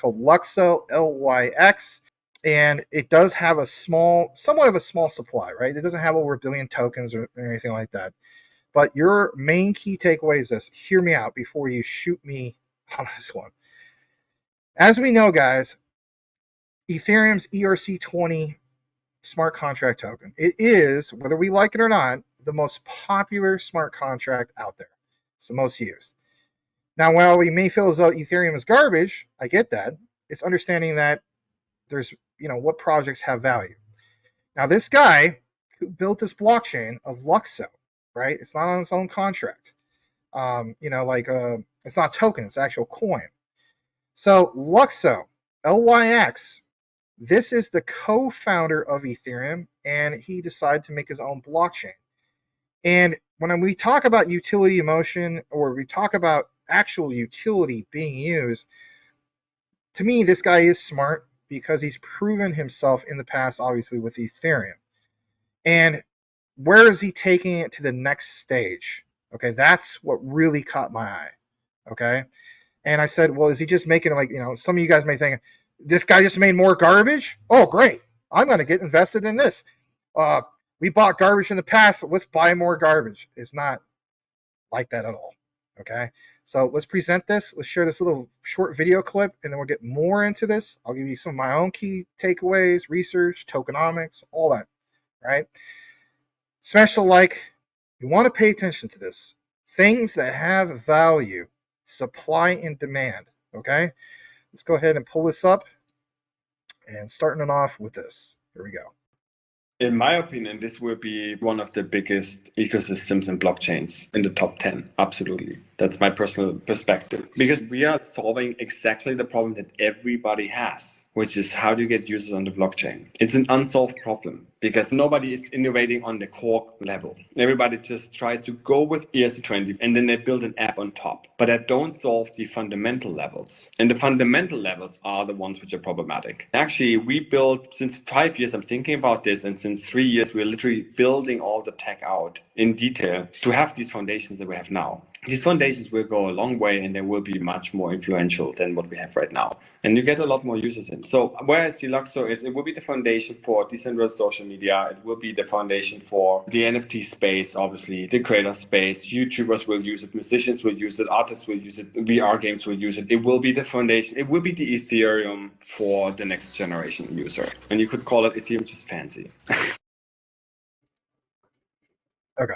called Luxo, Lyx. And it does have a somewhat of a small supply, right? It doesn't have over 1 billion tokens or anything like that. But your main key takeaway is this. Hear me out before you shoot me on this one. As we know, guys, Ethereum's ERC20 smart contract token, it is, whether we like it or not, the most popular smart contract out there. It's the most used. Now, while we may feel as though Ethereum is garbage, I get that. It's understanding that there's, what projects have value. Now, this guy who built this blockchain of Luxo, right? It's not on its own contract. It's not a token, it's actual coin. So Luxo, Lyx, this is the co-founder of Ethereum, and he decided to make his own blockchain. And when we talk about utility motion, or we talk about actual utility being used, to me, this guy is smart because he's proven himself in the past, obviously, with Ethereum. And where is he taking it to the next stage? Okay, that's what really caught my eye. Okay, and I said, well, is he just making it some of you guys may think, this guy just made more garbage? Oh, great. I'm going to get invested in this. We bought garbage in the past, so let's buy more garbage. It's not like that at all. Okay, so let's present this. Let's share this little short video clip, and then we'll get more into this. I'll give you some of my own key takeaways, research, tokenomics, all that, right? Smash the like. You want to pay attention to this. Things that have value, supply and demand, okay? Let's go ahead and pull this up, and starting it off with this. Here we go. In my opinion, this will be one of the biggest ecosystems and blockchains in the top 10. Absolutely. That's my personal perspective. Because we are solving exactly the problem that everybody has, which is how do you get users on the blockchain? It's an unsolved problem because nobody is innovating on the core level. Everybody just tries to go with ERC20 and then they build an app on top. But that don't solve the fundamental levels. And the fundamental levels are the ones which are problematic. Actually, we built, since 5 years, I'm thinking about this, and since 3 years, we're literally building all the tech out in detail to have these foundations that we have now. These foundations will go a long way and they will be much more influential than what we have right now. And you get a lot more users in. So where I see Luxo is, it will be the foundation for decentralized social media. It will be the foundation for the NFT space, obviously, the creator space. YouTubers will use it, musicians will use it, artists will use it, VR games will use it. It will be the foundation. It will be the Ethereum for the next generation user. And you could call it Ethereum just fancy. Okay.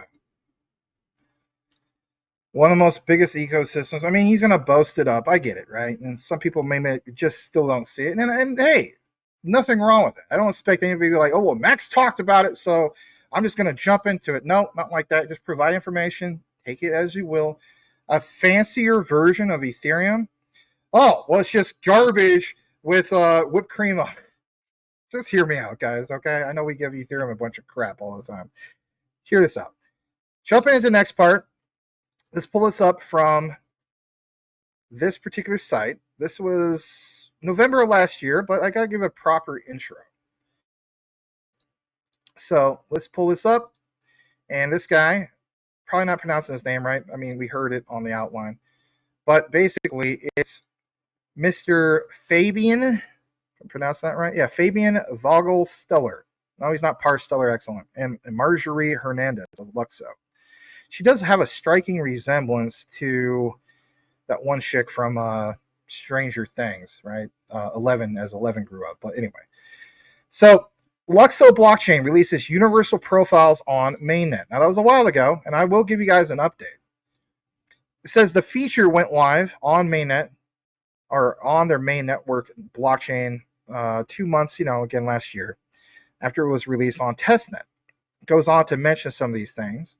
One of the most biggest ecosystems. I mean, he's going to boast it up. I get it, right? And some people may just still don't see it. And hey, nothing wrong with it. I don't expect anybody to be like, oh, well, Max talked about it, so I'm just going to jump into it. No, not like that. Just provide information. Take it as you will. A fancier version of Ethereum. Oh, well, it's just garbage with whipped cream on it. Just hear me out, guys, okay? I know we give Ethereum a bunch of crap all the time. Hear this out. Jumping into the next part. Let's pull this up from this particular site. This was November of last year, but I got to give a proper intro. So let's pull this up. And this guy, probably not pronouncing his name right. I mean, we heard it on the outline. But basically, it's Mr. Fabian, if I pronounce that right? Yeah, Fabian Vogelsteller. No, he's not Parsteller Excellent. And Marjorie Hernandez of Luxo. She does have a striking resemblance to that one chick from Stranger Things, right? 11, as 11 grew up. But anyway. So, Luxo blockchain releases universal profiles on mainnet. Now, that was a while ago, and I will give you guys an update. It says the feature went live on mainnet, or on their main network blockchain 2 months, again, last year, after it was released on testnet. It goes on to mention some of these things.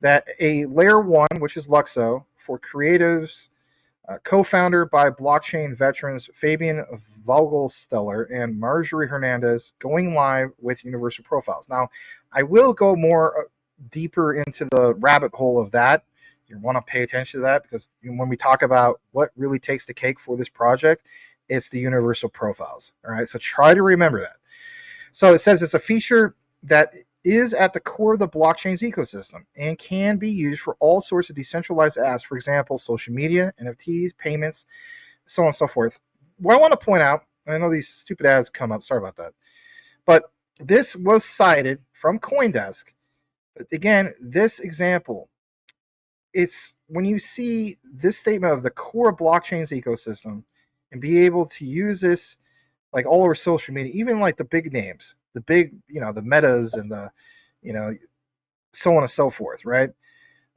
That a layer 1, which is Luxo, for creatives, co-founder by blockchain veterans Fabian Vogelsteller and Marjorie Hernandez, going live with universal profiles. Now, I will go more deeper into the rabbit hole of that. You want to pay attention to that because when we talk about what really takes the cake for this project, it's the universal profiles. All right, so try to remember that. So it says it's a feature that is at the core of the blockchain's ecosystem and can be used for all sorts of decentralized apps, for example, social media, NFTs, payments, so on and so forth. what I want to point out, I know these stupid ads come up, sorry about that, but this was cited from CoinDesk. But again, this example, it's when you see this statement of the core blockchain's ecosystem and be able to use this like all over social media, even like the big names, the big, the metas and the, so on and so forth, right?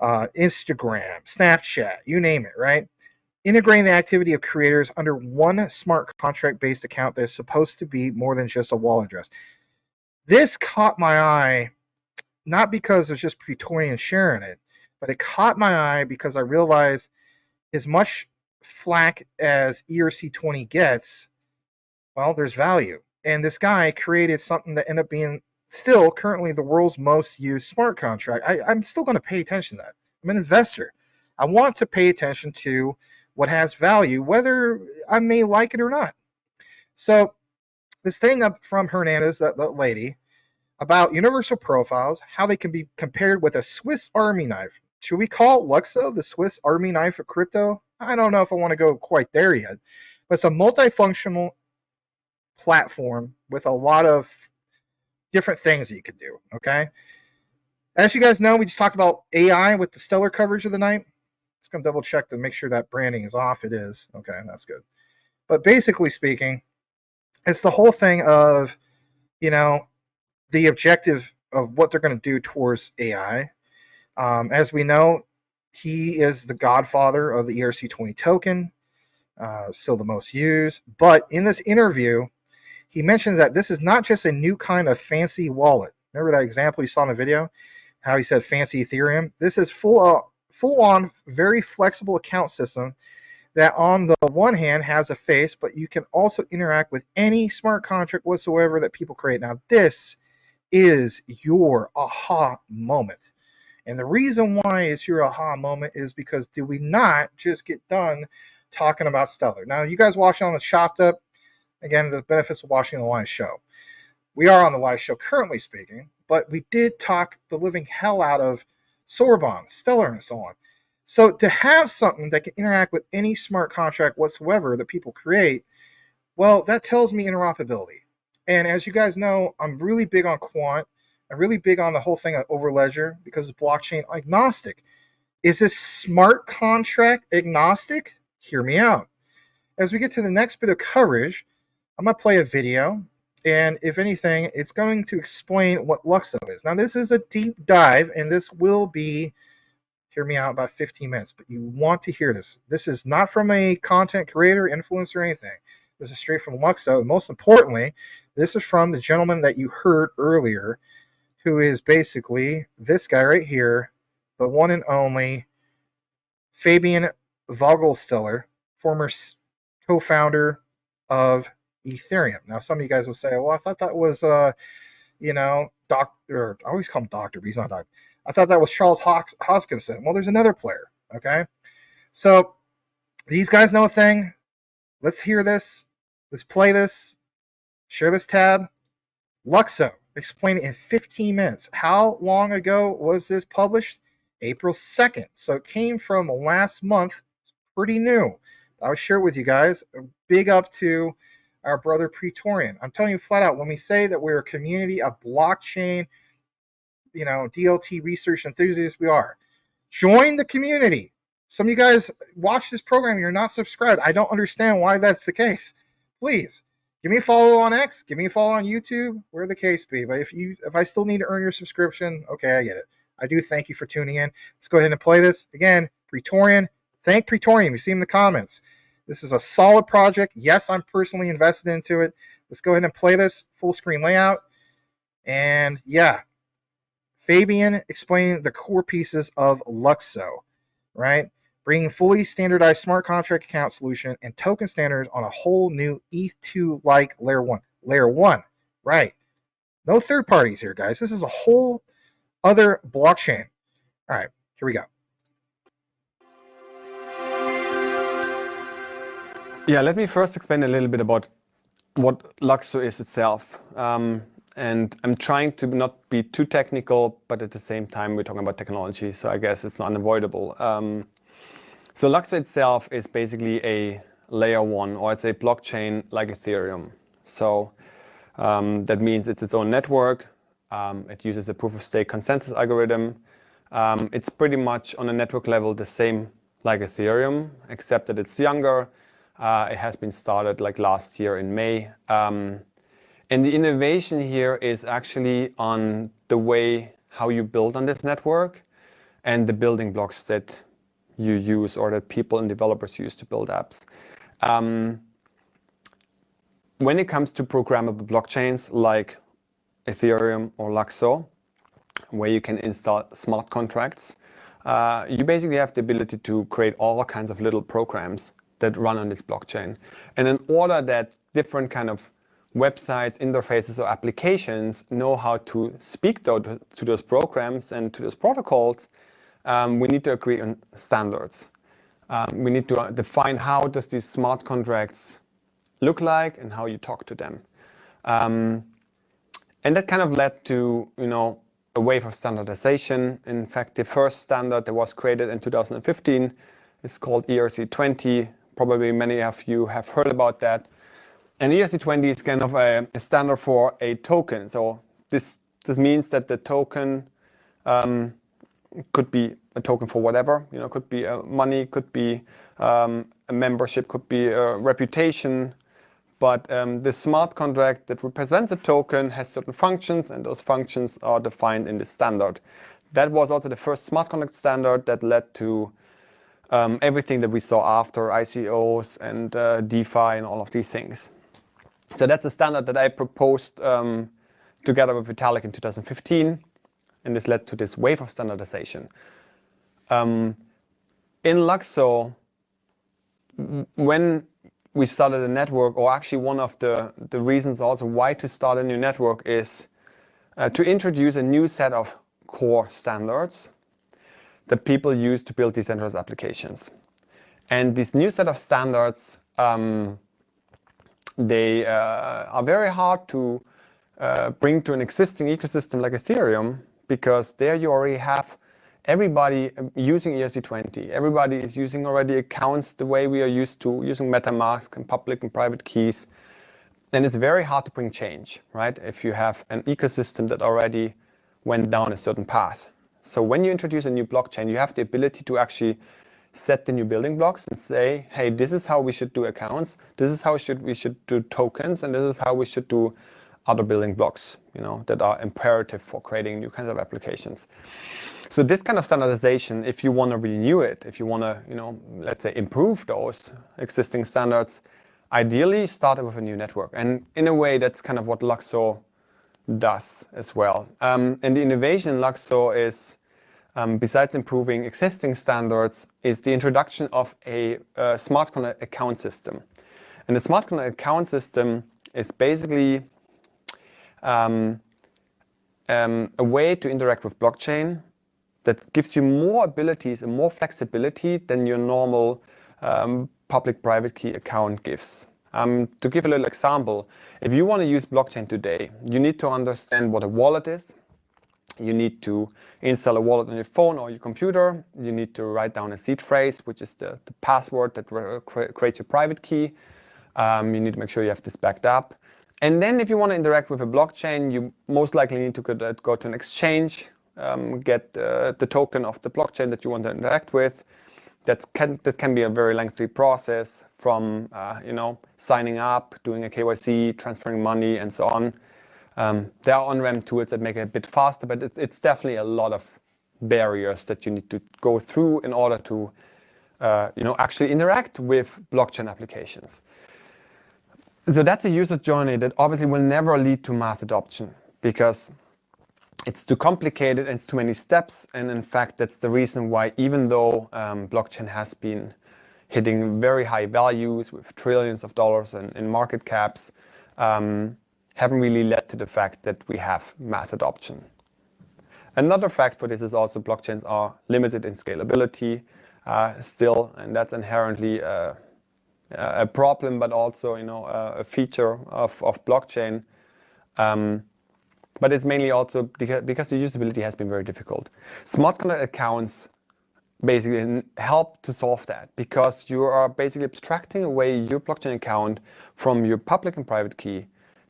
Instagram, Snapchat, you name it, right? Integrating the activity of creators under one smart contract based account that's supposed to be more than just a wallet address. This caught my eye, not because it's just Praetorian sharing it, but it caught my eye because I realized as much flack as ERC20 gets, well, there's value. And this guy created something that ended up being still currently the world's most used smart contract. I'm still going to pay attention to that. I'm an investor. I want to pay attention to what has value, whether I may like it or not. So this thing up from Hernandez, that lady, about universal profiles, how they can be compared with a Swiss Army knife. Should we call Luxo the Swiss Army knife of crypto? I don't know if I want to go quite there yet, but it's a multifunctional platform with a lot of different things that you could do. Okay. As you guys know, we just talked about AI with the stellar coverage of the night. Just gonna double check to make sure that branding is off. It is. Okay, that's good. But basically speaking, it's the whole thing of, the objective of what they're going to do towards AI. As we know, he is the godfather of the ERC20 token, still the most used. But in this interview, he mentions that this is not just a new kind of fancy wallet. Remember that example you saw in the video? How he said fancy Ethereum? This is full-on, very flexible account system that on the one hand has a face, but you can also interact with any smart contract whatsoever that people create. Now, this is your aha moment. And the reason why it's your aha moment is because did we not just get done talking about Stellar? Now, you guys watching on the Chopped Up, again, the benefits of watching the live show. We are on the live show currently speaking, but we did talk the living hell out of Sorbonne, Stellar, and so on. So to have something that can interact with any smart contract whatsoever that people create, well, that tells me interoperability. And as you guys know, I'm really big on quant. I'm really big on the whole thing of overledger because it's blockchain agnostic. Is this smart contract agnostic? Hear me out. As we get to the next bit of coverage, I'm going to play a video. And if anything, it's going to explain what Luxo is. Now, this is a deep dive, and this will be, hear me out, about 15 minutes. But you want to hear this. This is not from a content creator, influencer, or anything. This is straight from Luxo. And most importantly, this is from the gentleman that you heard earlier, who is basically this guy right here, the one and only Fabian Vogelsteller, former co-founder of Ethereum. Now, some of you guys will say, well, I thought that was, doctor, I always call him doctor, but he's not doctor. I thought that was Charles Hoskinson. Well, there's another player, okay? So these guys know a thing. Let's hear this. Let's play this. Share this tab. Luxo, explain it in 15 minutes. How long ago was this published? April 2nd. So it came from last month. Pretty new. I would share it with you guys. Big up to our brother Praetorian. I'm telling you flat out, when we say that we're a community of blockchain, DLT research enthusiasts, we are. Join the community. Some of you guys watch this program, you're not subscribed. I don't understand why that's the case. Please, give me a follow on X, give me a follow on YouTube, where the case be. But if I still need to earn your subscription, okay, I get it. I do thank you for tuning in. Let's go ahead and play this. Again, Praetorian. Thank Praetorian. You see in the comments. This is a solid project. Yes, I'm personally invested into it. Let's go ahead and play this full screen layout. And yeah, Fabian explaining the core pieces of Luxo, right? Bringing fully standardized smart contract account solution and token standards on a whole new ETH2-like layer one. Layer one, right? No third parties here, guys. This is a whole other blockchain. All right, here we go. Yeah, let me first explain a little bit about what Luxo is itself. And I'm trying to not be too technical, but at the same time, we're talking about technology, so I guess it's unavoidable. So Luxo itself is basically a layer 1, or it's a blockchain like Ethereum. So that means it's its own network. It uses a proof of stake consensus algorithm. It's pretty much on a network level the same like Ethereum, except that it's younger. It has been started like last year in May. And the innovation here is actually on the way how you build on this network and the building blocks that you use or that people and developers use to build apps. When it comes to programmable blockchains like Ethereum or Luxo, where you can install smart contracts, you basically have the ability to create all kinds of little programs that run on this blockchain. And in order that different kind of websites, interfaces, or applications know how to speak to those programs and to those protocols, we need to agree on standards. We need to define how does these smart contracts look like and how you talk to them. And that kind of led to, a wave of standardization. In fact, the first standard that was created in 2015 is called ERC20. Probably many of you have heard about that. And ERC20 is kind of a standard for a token. So this means that the token could be a token for whatever. Could be money, could be a membership, could be a reputation. But the smart contract that represents a token has certain functions, and those functions are defined in the standard. That was also the first smart contract standard that led to everything that we saw after ICOs and DeFi and all of these things. So that's a standard that I proposed together with Vitalik in 2015, and this led to this wave of standardization. In Luxo, when we started a network, or actually one of the reasons also why to start a new network is to introduce a new set of core standards that people use to build decentralized applications. And this new set of standards, they are very hard to bring to an existing ecosystem like Ethereum, because there you already have everybody using ERC20. Everybody is using already accounts the way we are used to, using MetaMask and public and private keys. And it's very hard to bring change, right? If you have an ecosystem that already went down a certain path. So when you introduce a new blockchain, you have the ability to actually set the new building blocks and say, hey, this is how we should do accounts. This is how we should do tokens. And this is how we should do other building blocks, that are imperative for creating new kinds of applications. So this kind of standardization, if you want to renew it, if you want to, let's say, improve those existing standards, ideally start with a new network. And in a way, that's kind of what Luxo does as well. And the innovation in Luxo is, besides improving existing standards, is the introduction of a smart contract account system. And the smart contract account system is basically a way to interact with blockchain that gives you more abilities and more flexibility than your normal public-private key account gives. To give a little example, if you want to use blockchain today, you need to understand what a wallet is. You need to install a wallet on your phone or your computer. You need to write down a seed phrase, which is the password that creates your private key. You need to make sure you have this backed up. And then if you want to interact with a blockchain, you most likely need to go to an exchange, get the token of the blockchain that you want to interact with. That can be a very lengthy process from signing up, doing a KYC, transferring money, and so on. There are on-ramp tools that make it a bit faster, but it's definitely a lot of barriers that you need to go through in order to actually interact with blockchain applications. So that's a user journey that obviously will never lead to mass adoption, because it's too complicated and it's too many steps. And in fact, that's the reason why, even though blockchain has been hitting very high values with trillions of dollars in market caps, haven't really led to the fact that we have mass adoption. Another fact for this is also blockchains are limited in scalability still, and that's inherently a problem, but also a feature of blockchain. But it's mainly also because the usability has been very difficult. Smart contract accounts basically help to solve that, because you are basically abstracting away your blockchain account from your public and private key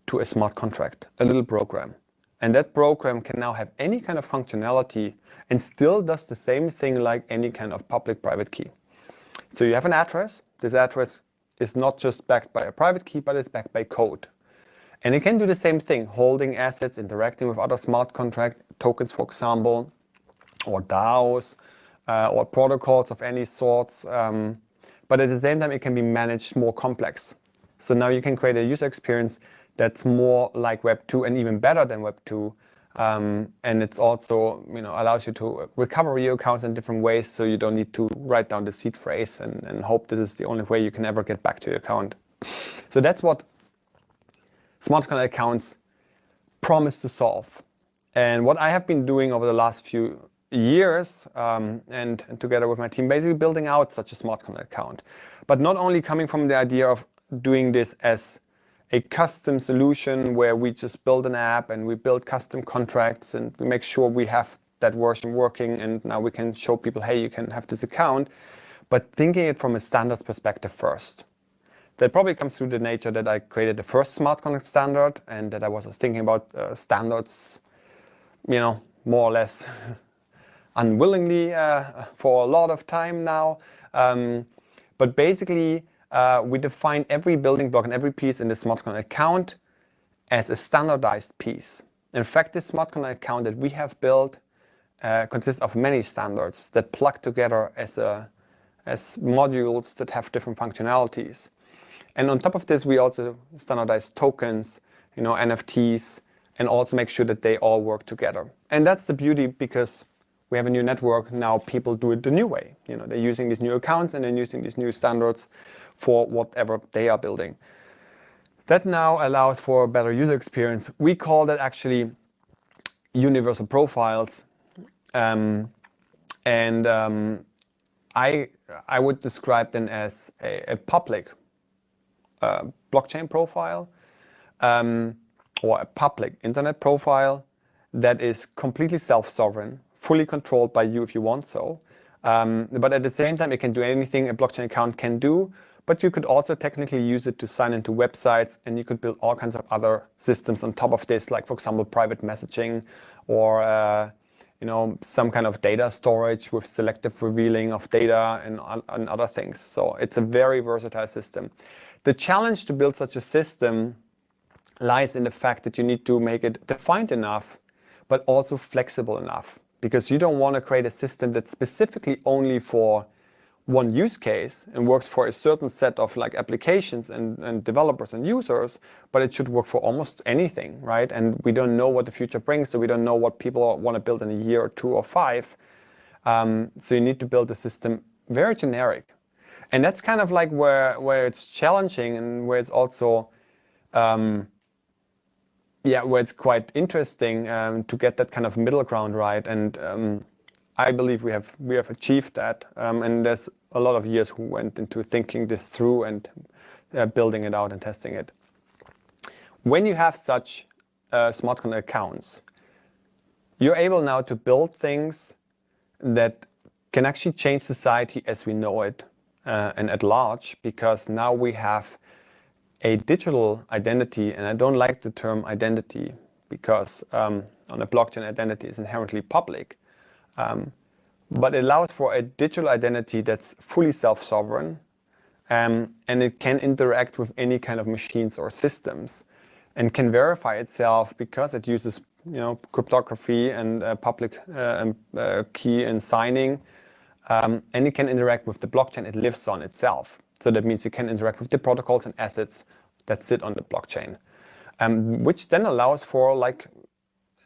to a smart contract, a little program. And that program can now have any kind of functionality and still does the same thing like any kind of public-private key. So you have an address. This address is not just backed by a private key, but it's backed by code. And it can do the same thing, holding assets, interacting with other smart contract tokens, for example, or DAOs, or protocols of any sorts. But at the same time, it can be managed more complex. So now you can create a user experience that's more like Web 2 and even better than Web 2. And it's also, allows you to recover your accounts in different ways, so you don't need to write down the seed phrase and hope this is the only way you can ever get back to your account. So that's what smart contract accounts promise to solve. And what I have been doing over the last few years, and together with my team, basically building out such a smart contract account. But not only coming from the idea of doing this as a custom solution where we just build an app and we build custom contracts and we make sure we have that version working and now we can show people, hey, you can have this account, but thinking it from a standards perspective first. That probably comes through the nature that I created the first smart contract standard and that I was thinking about standards, more or less unwillingly for a lot of time now. But basically, we define every building block and every piece in the smart contract account as a standardized piece. In fact, this smart contract account that we have built consists of many standards that plug together as modules that have different functionalities. And on top of this, we also standardize tokens, NFTs, and also make sure that they all work together. And that's the beauty, because we have a new network. Now people do it the new way. They're using these new accounts and then using these new standards for whatever they are building. That now allows for a better user experience. We call that actually universal profiles. I would describe them as a public blockchain profile or a public internet profile that is completely self-sovereign, fully controlled by you if you want so. But at the same time, it can do anything a blockchain account can do, but you could also technically use it to sign into websites, and you could build all kinds of other systems on top of this, like, for example, private messaging or some kind of data storage with selective revealing of data and other things. So it's a very versatile system. The challenge to build such a system lies in the fact that you need to make it defined enough, but also flexible enough, because you don't want to create a system that's specifically only for one use case and works for a certain set of applications and developers and users, but it should work for almost anything, right? And we don't know what the future brings, so we don't know what people want to build in a year or 2 or 5. So you need to build a system very generic. And that's kind of like where it's challenging and where it's also where it's quite interesting to get that kind of middle ground right. And I believe we have achieved that. And there's a lot of years who went into thinking this through and building it out and testing it. When you have such smart contract accounts, you're able now to build things that can actually change society as we know it and at large, because now we have a digital identity, and I don't like the term identity because on a blockchain, identity is inherently public. But it allows for a digital identity that's fully self-sovereign, and it can interact with any kind of machines or systems, and can verify itself because it uses cryptography and public key and signing, and it can interact with the blockchain it lives on itself. So that means you can interact with the protocols and assets that sit on the blockchain, which then allows for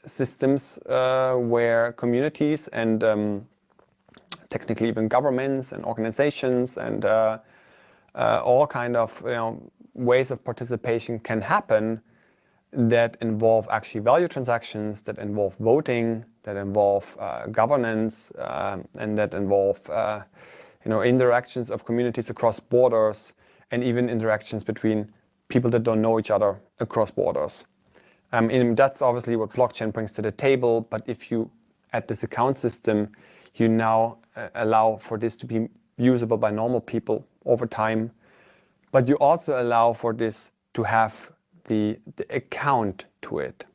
systems where communities and technically even governments and organizations and all kind of ways of participation can happen that involve actually value transactions, that involve voting, that involve governance, and that involve interactions of communities across borders, and even interactions between people that don't know each other across borders. And that's obviously what blockchain brings to the table. But if you add this account system, You now allow for this to be usable by normal people over time, but you also allow for this to have the account to it.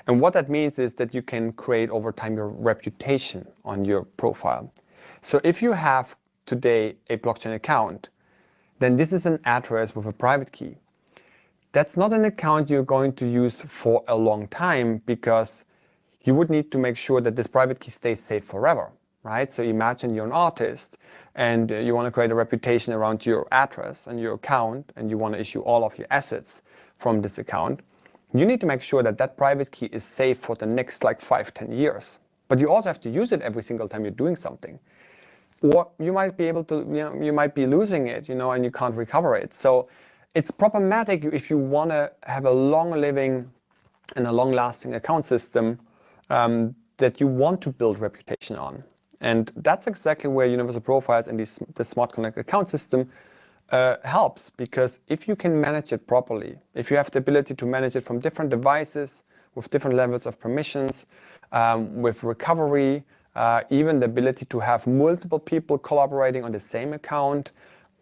And what that means is that you can create over time your reputation on your profile. So if you have today a blockchain account, then this is an address with a private key. That's not an account you're going to use for a long time, because you would need to make sure that this private key stays safe forever, right? So imagine you're an artist and you want to create a reputation around your address and your account, and you want to issue all of your assets from this account. You need to make sure that that private key is safe for the next like 5-10 years. But you also have to use it every single time you're doing something. Or you might be able to, you might be losing it, and you can't recover it. So it's problematic if you want to have a long-living and a long-lasting account system that you want to build reputation on. And that's exactly where Universal Profiles and the Smart Connect account system helps, because if you can manage it properly, if you have the ability to manage it from different devices with different levels of permissions, with recovery, even the ability to have multiple people collaborating on the same account,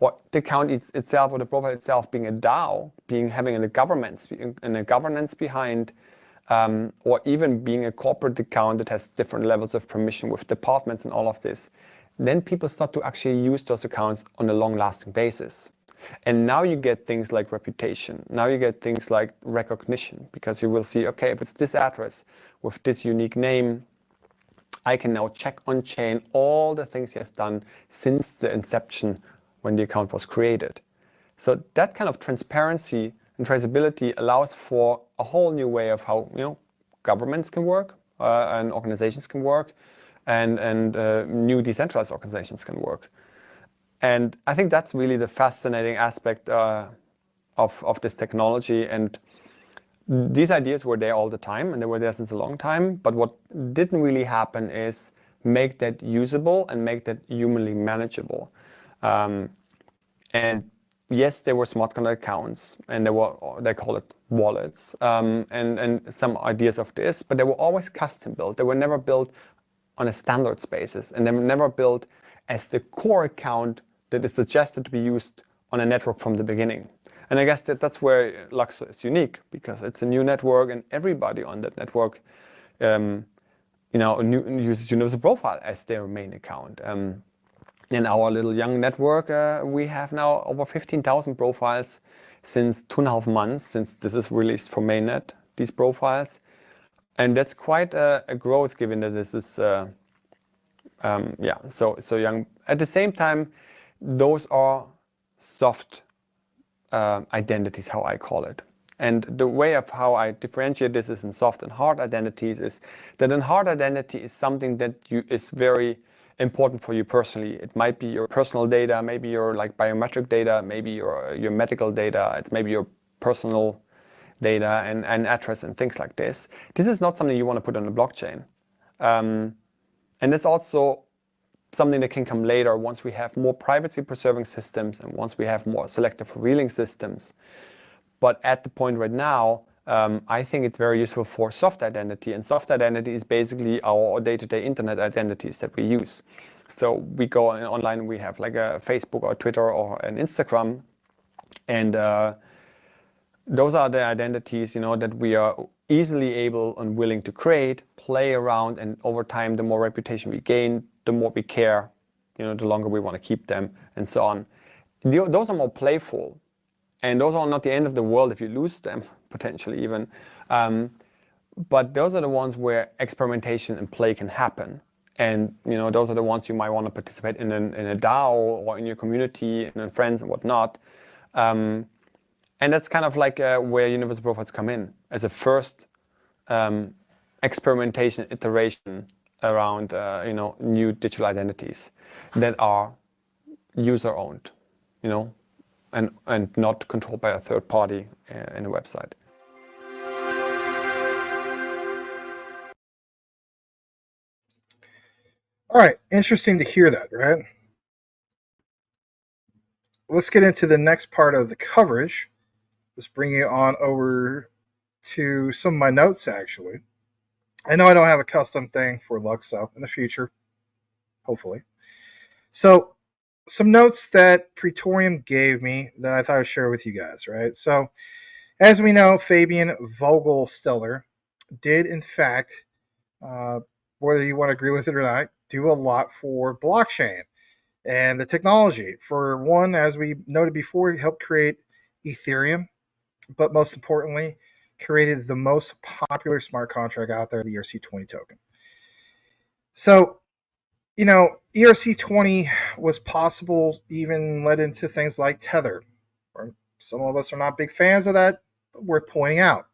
or the account itself or the profile itself being a DAO, having a governance behind, or even being a corporate account that has different levels of permission with departments and all of this, then people start to actually use those accounts on a long-lasting basis. And now you get things like reputation. Now you get things like recognition, because you will see, okay, if it's this address with this unique name, I can now check on chain all the things he has done since the inception when the account was created. So that kind of transparency and traceability allows for a whole new way of how governments can work and organizations can work, and new decentralized organizations can work. And I think that's really the fascinating aspect of this technology. And these ideas were there all the time, and they were there since a long time. But what didn't really happen is make that usable and make that humanly manageable. And yes, there were smart contract accounts, and they call it wallets, and some ideas of this, but they were always custom built. They were never built on a standards basis, and they were never built as the core account that is suggested to be used on a network from the beginning. And I guess that's where Lukso is unique, because it's a new network, and everybody on that network uses Universal Profile as their main account. In our little young network, we have now over 15,000 profiles since 2.5 months, since this is released for mainnet, these profiles. And that's quite a growth, given that this is so young. At the same time, those are soft identities, how I call it. And the way of how I differentiate this is in soft and hard identities, is that in hard identity is something that is very important for you personally. It might be your personal data, maybe your like biometric data, maybe your medical data, it's maybe your personal data and address and things like this. This is not something you want to put on the blockchain. And it's also something that can come later once we have more privacy preserving systems and once we have more selective revealing systems. But at the point right now, I think it's very useful for soft identity, and soft identity is basically our day-to-day internet identities that we use. So we go online, we have like a Facebook or Twitter or an Instagram, and those are the identities, that we are easily able and willing to create, play around, and over time, the more reputation we gain, the more we care, the longer we want to keep them, and so on. Those are more playful. And those are not the end of the world if you lose them, potentially even. But those are the ones where experimentation and play can happen. And those are the ones you might want to participate in a DAO or in your community and in friends and whatnot. And that's kind of like where Universal Profiles come in as a first experimentation iteration around new digital identities that are user-owned, and not controlled by a third party in a website. All right, interesting to hear that, right? Let's get into the next part of the coverage. Let's bring you on over to some of my notes, actually. I know I don't have a custom thing for Lukso in the future. hopefully. So some notes that Praetorium gave me that I thought I'd share with you guys, right? So as we know, Fabian Vogelsteller did, in fact, whether you want to agree with it or not, do a lot for blockchain and the technology. For one, as we noted before, he helped create Ethereum, but most importantly, created the most popular smart contract out there, the ERC20 token. So, you know, ERC20 was possible, even led into things like Tether. Some of us are not big fans of that, but worth pointing out.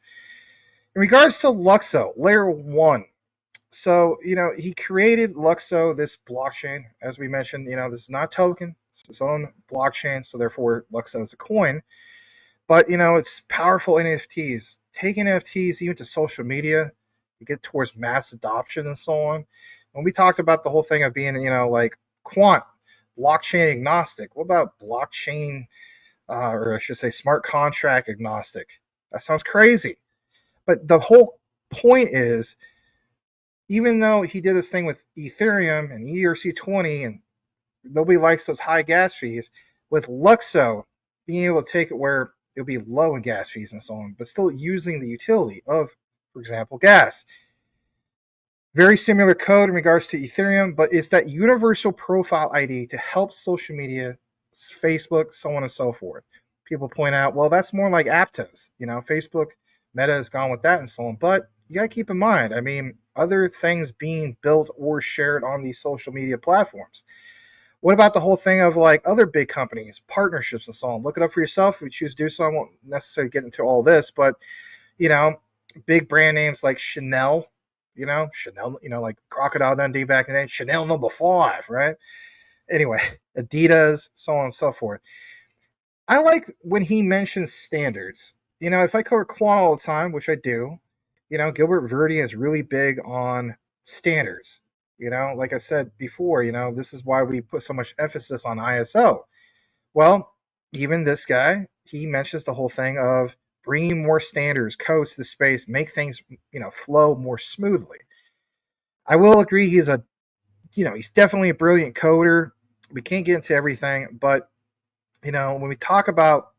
In regards to Luxo, layer 1. So, you know, he created Luxo, this blockchain. As we mentioned, you know, this is not a token, it's its own blockchain. So, therefore, Luxo is a coin. But, you know, it's powerful NFTs. Taking NFTs even to social media to get towards mass adoption and so on. When we talked about the whole thing of being, you know, like quant, blockchain agnostic, what about blockchain, or I should say smart contract agnostic? That sounds crazy. But the whole point is, even though he did this thing with Ethereum and ERC20 and nobody likes those high gas fees, with Luxo being able to take it where it'll be low in gas fees and so on, but still using the utility of, for example, gas. Very similar code in regards to Ethereum, but it's that universal profile ID to help social media, Facebook, so on and so forth. People point out, well, that's more like Aptos. You know, Facebook, Meta has gone with that and so on. But you got to keep in mind, I mean, other things being built or shared on these social media platforms. What about the whole thing of like other big companies, partnerships and so on? Look it up for yourself if you choose to do so. I won't necessarily get into all this, but, you know, big brand names like Chanel, like Crocodile Dundee back in the day, Chanel No. 5, right? Anyway, Adidas, so on and so forth. I like when he mentions standards. You know, if I cover quant all the time, which I do, you know, Gilbert Verdi is really big on standards. You know, like I said before, you know, this is why we put so much emphasis on ISO. Well, even this guy, he mentions the whole thing of bringing more standards, codes to the space, make things, you know, flow more smoothly. I will agree he's definitely a brilliant coder. We can't get into everything, but, you know, when we talk about,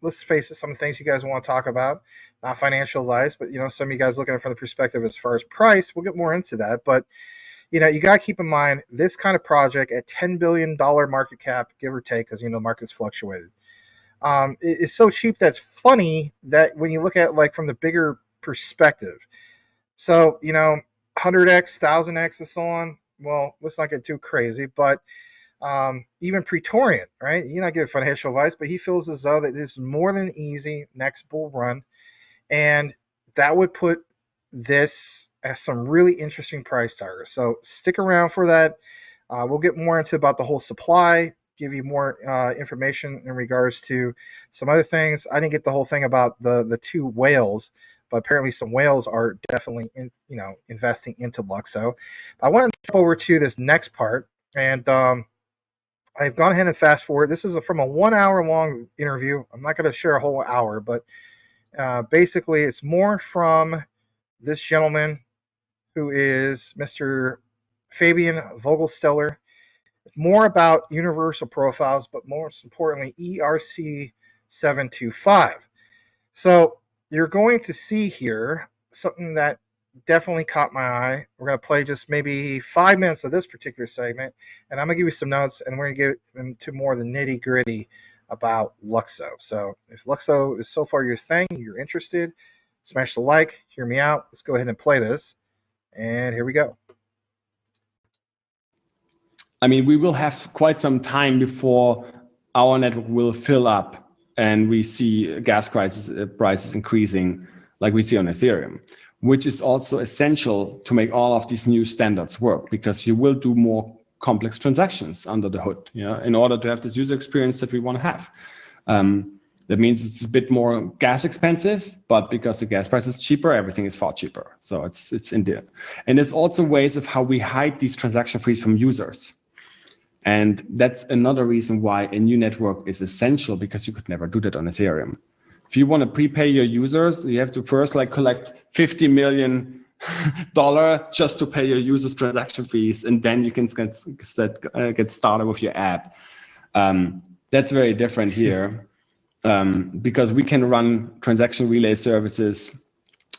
let's face it, some of the things you guys want to talk about, not financial advice, but, you know, some of you guys looking at it from the perspective as far as price, we'll get more into that. But, you know, you got to keep in mind this kind of project at $10 billion market cap, give or take, because, you know, the market's fluctuated. It's so cheap that's funny that when you look at like from the bigger perspective. So, you know, 100x, 1000x, and so on. Well, let's not get too crazy, but even Praetorian, right? You're not giving financial advice, but he feels as though that this is more than easy next bull run, and that would put this as some really interesting price targets. So stick around for that. We'll get more into about the whole supply, give you more information in regards to some other things. I didn't get the whole thing about the two whales, but apparently some whales are definitely investing into Luxo. I want to jump over to this next part, and I've gone ahead and fast forward. This is from a 1 hour long interview. I'm not going to share a whole hour, but basically it's more from this gentleman who is Mr. Fabian Vogelsteller. More about universal profiles, but most importantly, ERC725. So you're going to see here something that definitely caught my eye. We're going to play just maybe 5 minutes of this particular segment, and I'm going to give you some notes, and we're going to get into more of the nitty gritty about Luxo. So if Luxo is so far your thing, you're interested, smash the like, hear me out. Let's go ahead and play this. And here we go. I mean, we will have quite some time before our network will fill up and we see gas prices increasing like we see on Ethereum, which is also essential to make all of these new standards work, because you will do more complex transactions under the hood, in order to have this user experience that we want to have. That means it's a bit more gas expensive, but because the gas price is cheaper, everything is far cheaper. So it's in there. And there's also ways of how we hide these transaction fees from users. And that's another reason why a new network is essential, because you could never do that on Ethereum. If you want to prepay your users, you have to first collect 50 million dollar just to pay your users transaction fees, and then you can get started with your app. That's very different here, because we can run transaction relay services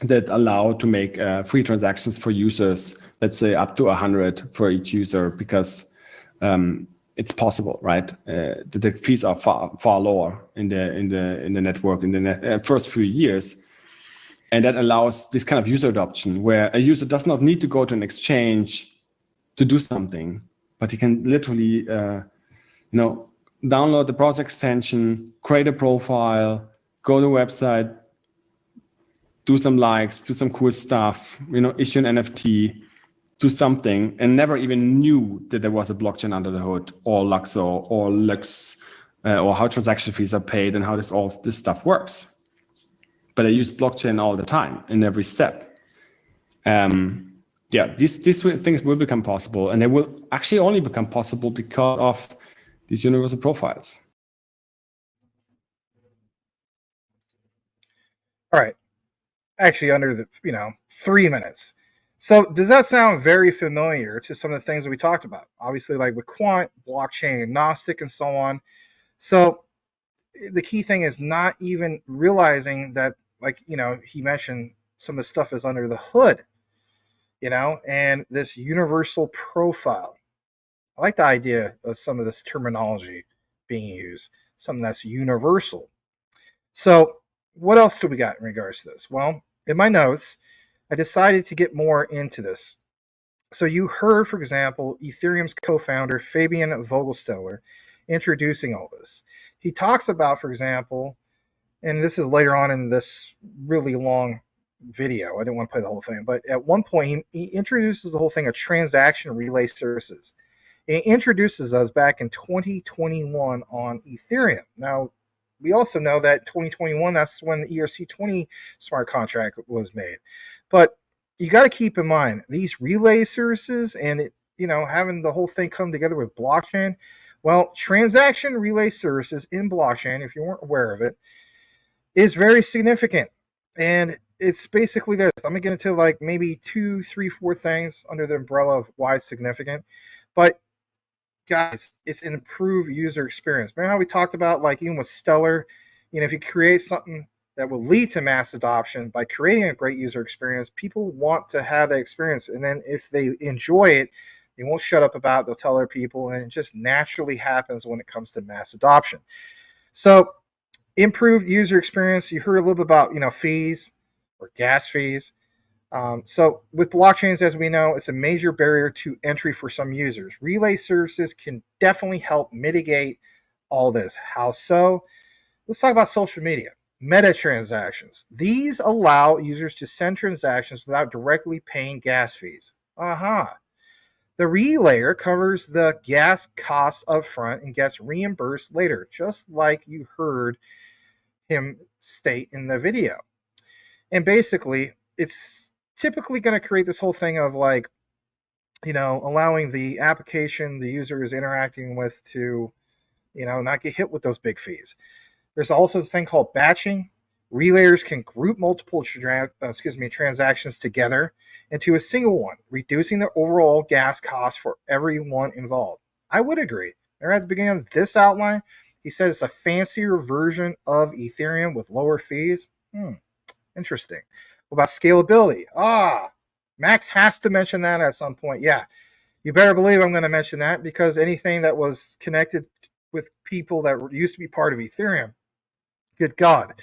that allow to make free transactions for users, let's say up to 100 for each user, because it's possible, right? The fees are far lower in the network in the first few years. And that allows this kind of user adoption, where a user does not need to go to an exchange to do something, but he can literally, download the browser extension, create a profile, go to the website, do some likes, do some cool stuff, issue an NFT, do something, and never even knew that there was a blockchain under the hood, or Luxo, or Lyx, or how transaction fees are paid and how this stuff works. But I use blockchain all the time in every step. These things will become possible, and they will actually only become possible because of these universal profiles. All right. Actually, under the 3 minutes. So does that sound very familiar to some of the things that we talked about? Obviously, like with quant, blockchain, agnostic, and so on. So the key thing is not even realizing that, like, he mentioned some of the stuff is under the hood, and this universal profile. I like the idea of some of this terminology being used, something that's universal. So what else do we got in regards to this? Well, in my notes, I decided to get more into this. So you heard, for example, Ethereum's co-founder, Fabian Vogelsteller, introducing all this. He talks about, for example, and this is later on in this really long video. I didn't want to play the whole thing, but at one point he introduces the whole thing of transaction relay services. It introduces us back in 2021 on Ethereum. Now, we also know that 2021, that's when the ERC20 smart contract was made. But you got to keep in mind, these relay services and having the whole thing come together with blockchain. Well, transaction relay services in blockchain, if you weren't aware of it, is very significant. And it's basically this. I'm going to get into like maybe 2, 3, 4 things under the umbrella of why it's significant. But guys, it's an improved user experience. Remember how we talked about, like, even with Stellar, if you create something that will lead to mass adoption by creating a great user experience, people want to have that experience. And then if they enjoy it, they won't shut up about it. They'll tell other people, and it just naturally happens when it comes to mass adoption. So improved user experience. You heard a little bit about, fees or gas fees. So with blockchains, as we know, it's a major barrier to entry for some users. Relay services can definitely help mitigate all this. How so? Let's talk about social media. Meta transactions. These allow users to send transactions without directly paying gas fees. The relayer covers the gas cost up front and gets reimbursed later, just like you heard him state in the video. And basically, it's typically going to create this whole thing of, like, allowing the application the user is interacting with to, not get hit with those big fees. There's also a thing called batching. Relayers can group multiple transactions together into a single one, reducing the overall gas cost for everyone involved. I would agree. There at the beginning of this outline, he said it's a fancier version of Ethereum with lower fees. Interesting. What about scalability? Max has to mention that at some point. Yeah, you better believe I'm going to mention that, because anything that was connected with people that used to be part of Ethereum, good God,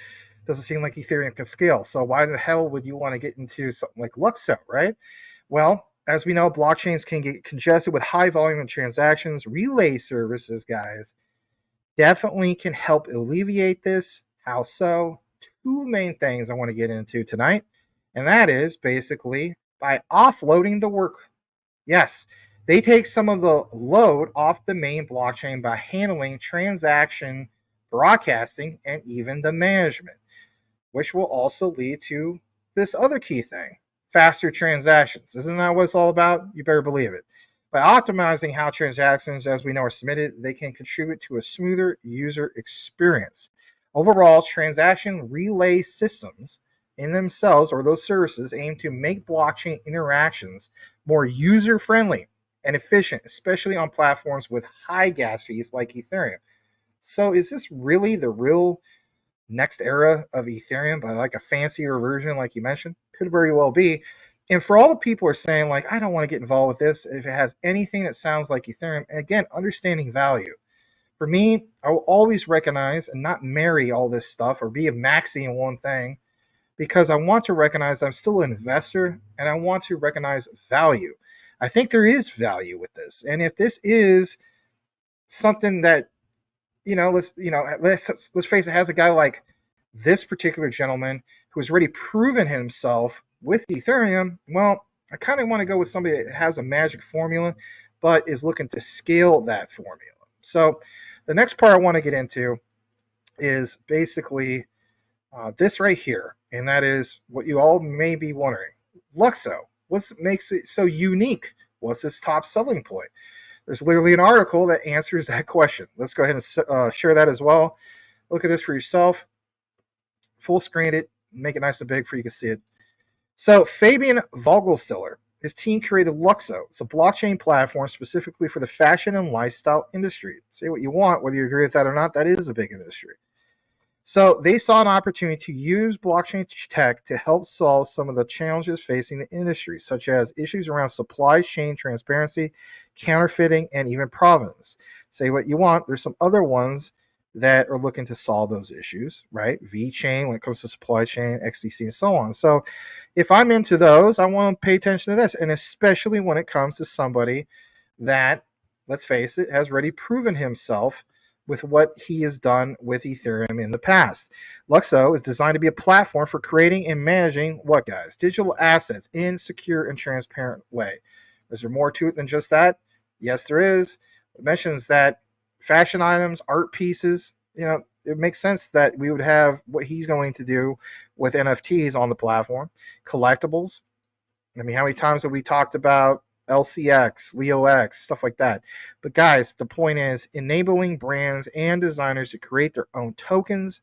doesn't seem like Ethereum can scale. So why the hell would you want to get into something like Luxo, right? Well, as we know, blockchains can get congested with high volume of transactions. Relay services, guys, definitely can help alleviate this. How so? 2 main things I want to get into tonight, and that is basically by offloading the work. Yes, they take some of the load off the main blockchain by handling transaction broadcasting and even the management, which will also lead to this other key thing: faster transactions. Isn't that what it's all about? You better believe it. By optimizing how transactions, as we know, are submitted, they can contribute to a smoother user experience. Overall, transaction relay systems in themselves or those services aim to make blockchain interactions more user-friendly and efficient, especially on platforms with high gas fees like Ethereum. So is this really the real next era of Ethereum, but like a fancier version, like you mentioned? Could very well be. And for all the people who are saying, like, I don't want to get involved with this, if it has anything that sounds like Ethereum, and again, understanding value. For me, I will always recognize and not marry all this stuff or be a maxi in one thing, because I want to recognize I'm still an investor and I want to recognize value. I think there is value with this. And if this is something that, let's face it, has a guy like this particular gentleman who has already proven himself with Ethereum, well, I kind of want to go with somebody that has a magic formula, but is looking to scale that formula. So the next part I want to get into is basically this right here, and that is what you all may be wondering. Luxo, what makes it so unique? What's its top selling point? There's literally an article that answers that question. Let's go ahead and share that as well. Look at this for yourself. Full screen it, make it nice and big for you can see it. So Fabian Vogelstiller, his team created Luxo. It's a blockchain platform specifically for the fashion and lifestyle industry. Say what you want, whether you agree with that or not, that is a big industry. So they saw an opportunity to use blockchain tech to help solve some of the challenges facing the industry, such as issues around supply chain transparency, counterfeiting, and even provenance. Say what you want, there's some other ones that are looking to solve those issues, right? VeChain when it comes to supply chain, XDC, and so on. So if I'm into those, I want to pay attention to this, and especially when it comes to somebody that, let's face it, has already proven himself with what he has done with Ethereum in the past. Luxo is designed to be a platform for creating and managing what, guys? Digital assets in secure and transparent way. Is there more to it than just that? Yes, there is. It mentions that fashion items, art pieces, it makes sense that we would have what he's going to do with NFTs on the platform. Collectibles. I mean, how many times have we talked about LCX, LeoX, stuff like that? But guys, the point is enabling brands and designers to create their own tokens.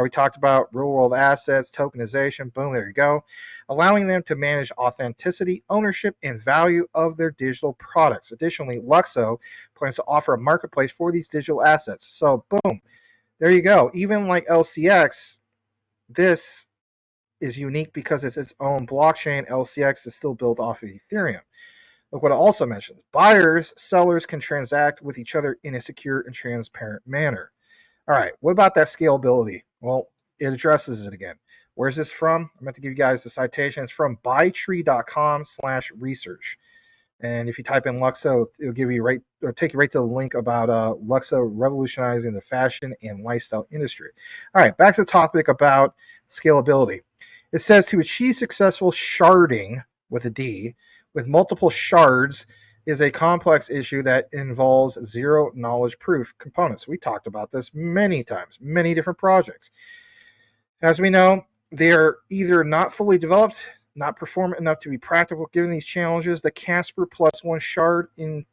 We talked about real world assets, tokenization, boom, there you go. Allowing them to manage authenticity, ownership, and value of their digital products. Additionally, Luxo plans to offer a marketplace for these digital assets. So boom, there you go. Even like LCX, this is unique because it's its own blockchain. LCX is still built off of Ethereum. Look what it also mentions. Buyers, sellers can transact with each other in a secure and transparent manner. All right, what about that scalability? Well, it addresses it again. Where's this from? I'm going to give you guys the citation. It's from buytree.com/research. And if you type in Luxo, it'll give you take you right to the link about Luxo revolutionizing the fashion and lifestyle industry. All right, back to the topic about scalability. It says to achieve successful sharding with a D with multiple shards is a complex issue that involves zero knowledge proof components. We talked about this many times, many different projects. As we know, they're either not fully developed, not performant enough to be practical given these challenges. The Casper +1 shard in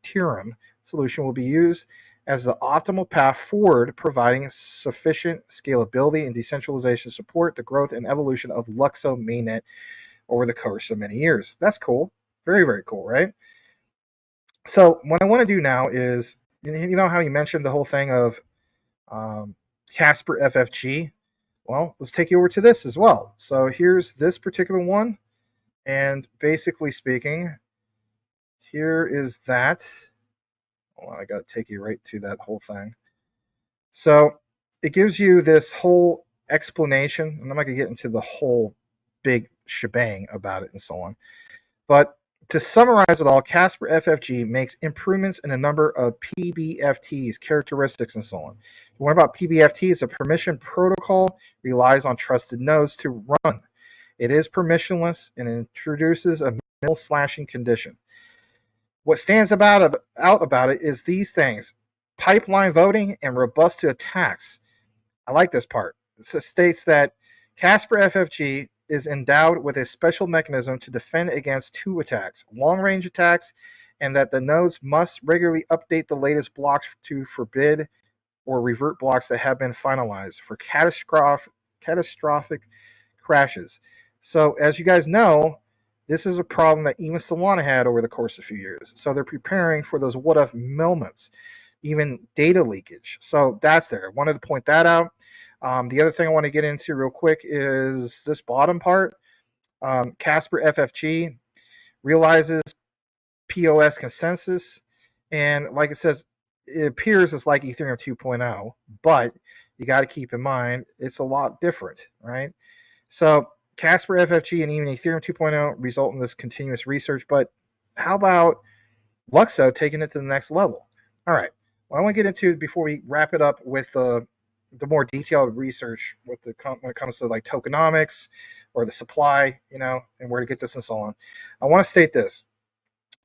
Ethereum solution will be used as the optimal path forward, providing sufficient scalability and decentralization support the growth and evolution of Luxo mainnet over the course of many years. That's cool. Very, very cool, right? So what I want to do now is, you know how you mentioned the whole thing of Casper FFG? Well, let's take you over to this as well. So here's this particular one. And basically speaking, here is that. Hold on, I got to take you right to that whole thing. So it gives you this whole explanation, and I'm not going to get into the whole big shebang about it and so on. But to summarize it all, Casper FFG makes improvements in a number of PBFTs, characteristics, and so on. What about PBFTs? A permission protocol relies on trusted nodes to run. It is permissionless and introduces a minimal slashing condition. What stands out about it is these things: pipeline voting and robust to attacks. I like this part. It states that Casper FFG is endowed with a special mechanism to defend against two attacks, long-range attacks, and that the nodes must regularly update the latest blocks to forbid or revert blocks that have been finalized. For catastrophic crashes. So as you guys know, this is a problem that even Solana had over the course of a few years. So they're preparing for those what-if moments, even data leakage. So that's there. I wanted to point that out. The other thing I want to get into real quick is this bottom part. Casper FFG realizes POS consensus, and like it says, it appears it's like Ethereum 2.0, but you got to keep in mind it's a lot different, right? So Casper FFG and even Ethereum 2.0 result in this continuous research, but how about Luxo taking it to the next level? All right, what I want to get into before we wrap it up with the more detailed research with when it comes to like tokenomics or the supply, and where to get this and so on. I want to state this.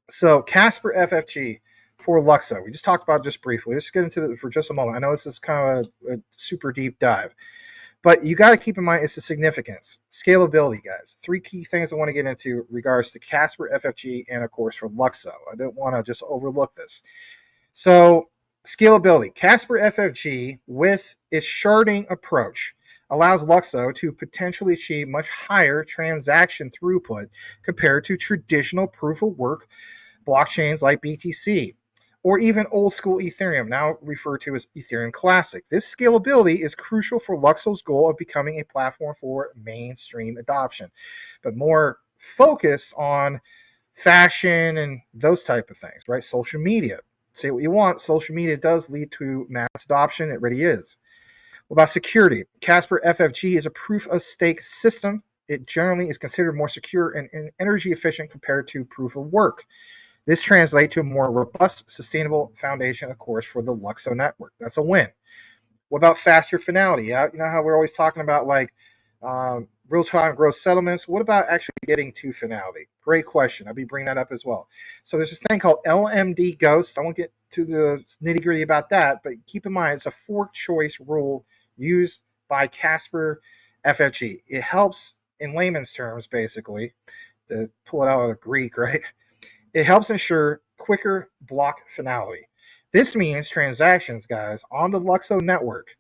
So Casper FFG for Luxo, we just talked about just briefly. Let's get into it for just a moment. I know this is kind of a super deep dive, but you got to keep in mind it's the significance, scalability, guys. 3 key things I want to get into regards to Casper FFG and of course for Luxo. I don't want to just overlook this. So scalability, Casper FFG with its sharding approach allows Luxo to potentially achieve much higher transaction throughput compared to traditional proof of work blockchains like BTC, or even old school Ethereum, now referred to as Ethereum Classic. This scalability is crucial for Luxo's goal of becoming a platform for mainstream adoption, but more focused on fashion and those type of things, right? Social media. Say what you want, social media does lead to mass adoption. It really is. What about security? Casper FFG is a proof of stake system. It generally is considered more secure and energy efficient compared to proof of work. This translates to a more robust, sustainable foundation, of course, for the Luxo network. That's a win. What about faster finality? You know how we're always talking about like real-time gross settlements? What about actually getting to finality? Great question. I'll be bringing that up as well. So there's this thing called LMD Ghost. I won't get to the nitty-gritty about that, but keep in mind it's a fork choice rule used by Casper FFG. It helps, in layman's terms, basically, to pull it out of Greek, right? It helps ensure quicker block finality. This means transactions, guys, on the Luxo network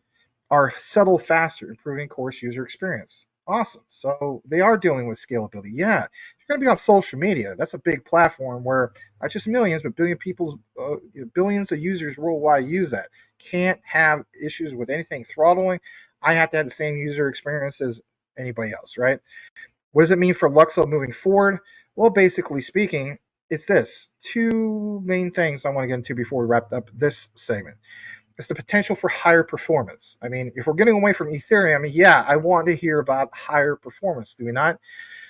are settled faster, improving course user experience. Awesome. So they are dealing with scalability. Yeah, you're going to be on social media. That's a big platform where not just millions, but billions of users worldwide use that. Can't have issues with anything throttling. I have to have the same user experience as anybody else, right? What does it mean for Luxo moving forward? Well, basically speaking, it's this. 2 main things I want to get into before we wrap up this segment. It's the potential for higher performance. I mean, if we're getting away from Ethereum, yeah, I want to hear about higher performance, do we not?